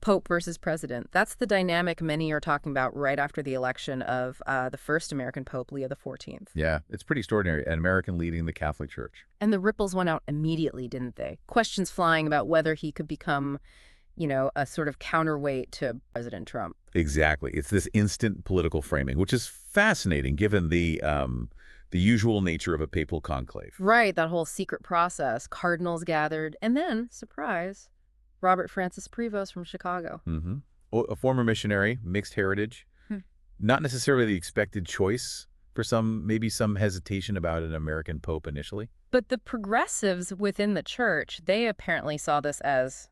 Pope versus president. That's the dynamic many are talking about right after the election of the first American Pope, Leo XIV. Yeah, it's pretty extraordinary. An American leading the Catholic Church. And the ripples went out immediately, didn't they? Questions flying about whether he could become, a sort of counterweight to President Trump. Exactly. It's this instant political framing, which is fascinating given the usual nature of a papal conclave. Right, that whole secret process. Cardinals gathered, and then, surprise, Robert Francis Prevost from Chicago. Mm-hmm. A former missionary, mixed heritage, not necessarily the expected choice for maybe some hesitation about an American pope initially. But the progressives within the church, they apparently saw this as,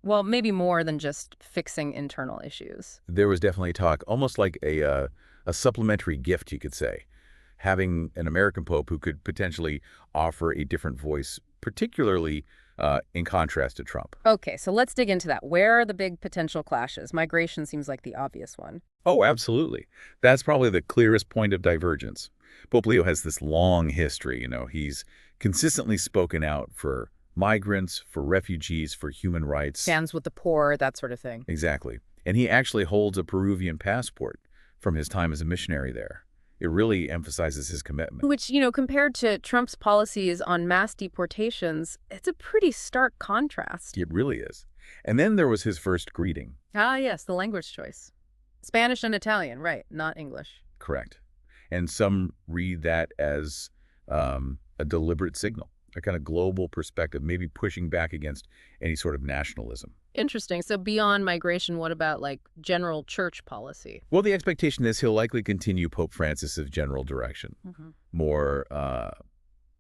well, maybe more than just fixing internal issues. There was definitely talk, almost like a supplementary gift, you could say, having an American pope who could potentially offer a different voice, particularly in contrast to Trump. Okay, so let's dig into that. Where are the big potential clashes? Migration seems like the obvious one. Oh, absolutely. That's probably the clearest point of divergence. Pope Leo has this long history. He's consistently spoken out for migrants, for refugees, for human rights. Stands with the poor, that sort of thing. Exactly. And he actually holds a Peruvian passport from his time as a missionary there. It really emphasizes his commitment. Which, compared to Trump's policies on mass deportations, it's a pretty stark contrast. It really is. And then there was his first greeting. Ah, yes, the language choice. Spanish and Italian, right, not English. Correct. And some read that as a deliberate signal, a kind of global perspective, maybe pushing back against any sort of nationalism. Interesting. So beyond migration, what about general church policy? Well, the expectation is he'll likely continue Pope Francis's general direction, more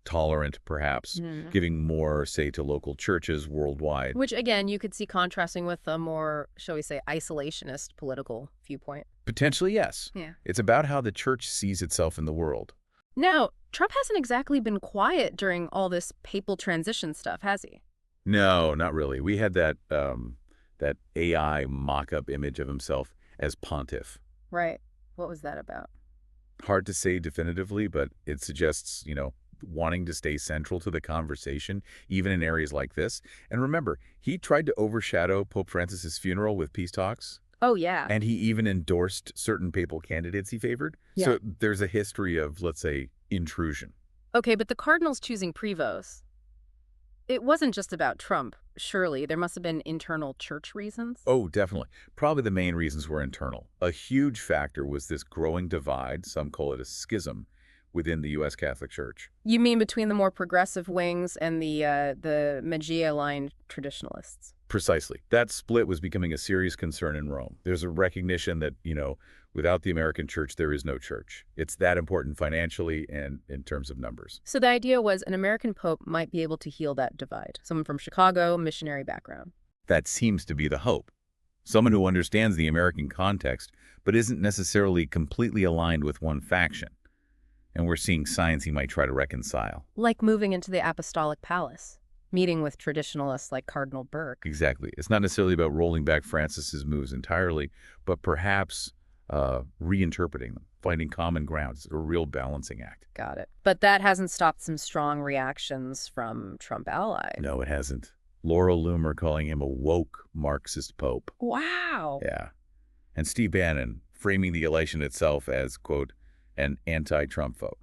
tolerant, perhaps, giving more, say, to local churches worldwide. Which, again, you could see contrasting with a more, shall we say, isolationist political viewpoint. Potentially, yes. Yeah. It's about how the church sees itself in the world. Now, Trump hasn't exactly been quiet during all this papal transition stuff, has he? No, not really. We had that AI mock-up image of himself as pontiff. Right. What was that about? Hard to say definitively, but it suggests, wanting to stay central to the conversation, even in areas like this. And remember, he tried to overshadow Pope Francis's funeral with peace talks. Oh, yeah. And he even endorsed certain papal candidates he favored. Yeah. So there's a history of, let's say, intrusion. Okay, but the cardinals choosing Prevost, it wasn't just about Trump, surely. There must have been internal church reasons. Oh, definitely. Probably the main reasons were internal. A huge factor was this growing divide, some call it a schism, within the U.S. Catholic Church. You mean between the more progressive wings and the Magia-aligned traditionalists? Precisely. That split was becoming a serious concern in Rome. There's a recognition that, without the American church, there is no church. It's that important financially and in terms of numbers. So the idea was an American pope might be able to heal that divide. Someone from Chicago, missionary background. That seems to be the hope. Someone who understands the American context, but isn't necessarily completely aligned with one faction. And we're seeing signs he might try to reconcile. Like moving into the apostolic palace, meeting with traditionalists like Cardinal Burke. Exactly. It's not necessarily about rolling back Francis's moves entirely, but perhaps reinterpreting them, finding common ground. It's a real balancing act. Got it. But that hasn't stopped some strong reactions from Trump allies. No, it hasn't. Laurel Loomer calling him a woke Marxist pope. Wow. Yeah. And Steve Bannon framing the election itself as, quote, an anti-Trump vote.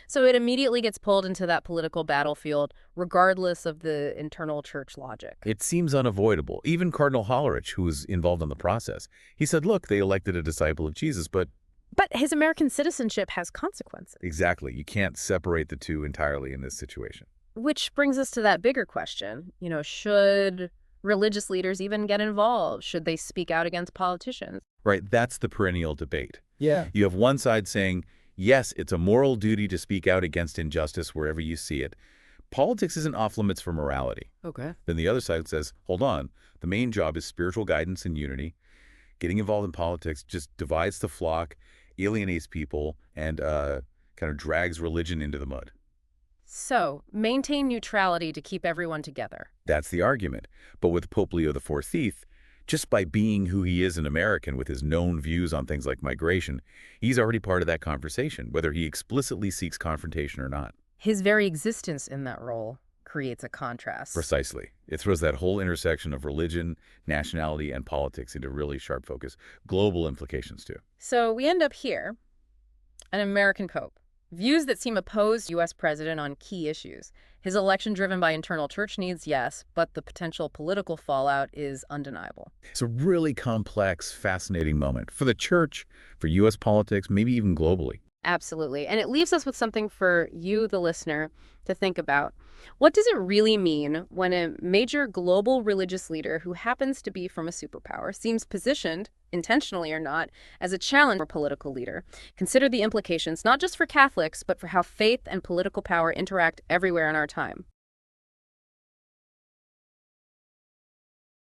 So it immediately gets pulled into that political battlefield, regardless of the internal church logic. It seems unavoidable. Even Cardinal Hollerich, who was involved in the process, he said, look, they elected a disciple of Jesus, but... But his American citizenship has consequences. Exactly. You can't separate the two entirely in this situation. Which brings us to that bigger question. Should religious leaders even get involved? Should they speak out against politicians? Right. That's the perennial debate. Yeah. You have one side saying, yes, it's a moral duty to speak out against injustice wherever you see it. Politics isn't off limits for morality. Okay. Then the other side says, hold on, the main job is spiritual guidance and unity. Getting involved in politics just divides the flock, alienates people, and kind of drags religion into the mud. So, maintain neutrality to keep everyone together. That's the argument. But with Pope Leo XIV, just by being who he is an American with his known views on things like migration, he's already part of that conversation, whether he explicitly seeks confrontation or not. His very existence in that role creates a contrast. Precisely. It throws that whole intersection of religion, nationality, and politics into really sharp focus. Global implications, too. So we end up here, an American pope. Views that seem opposed to U.S. president on key issues. His election driven by internal church needs, yes, but the potential political fallout is undeniable. It's a really complex, fascinating moment for the church, for U.S. politics, maybe even globally. Absolutely. And it leaves us with something for you, the listener, to think about. What does it really mean when a major global religious leader who happens to be from a superpower seems positioned, intentionally or not, as a challenge for a political leader? Consider the implications not just for Catholics, but for how faith and political power interact everywhere in our time.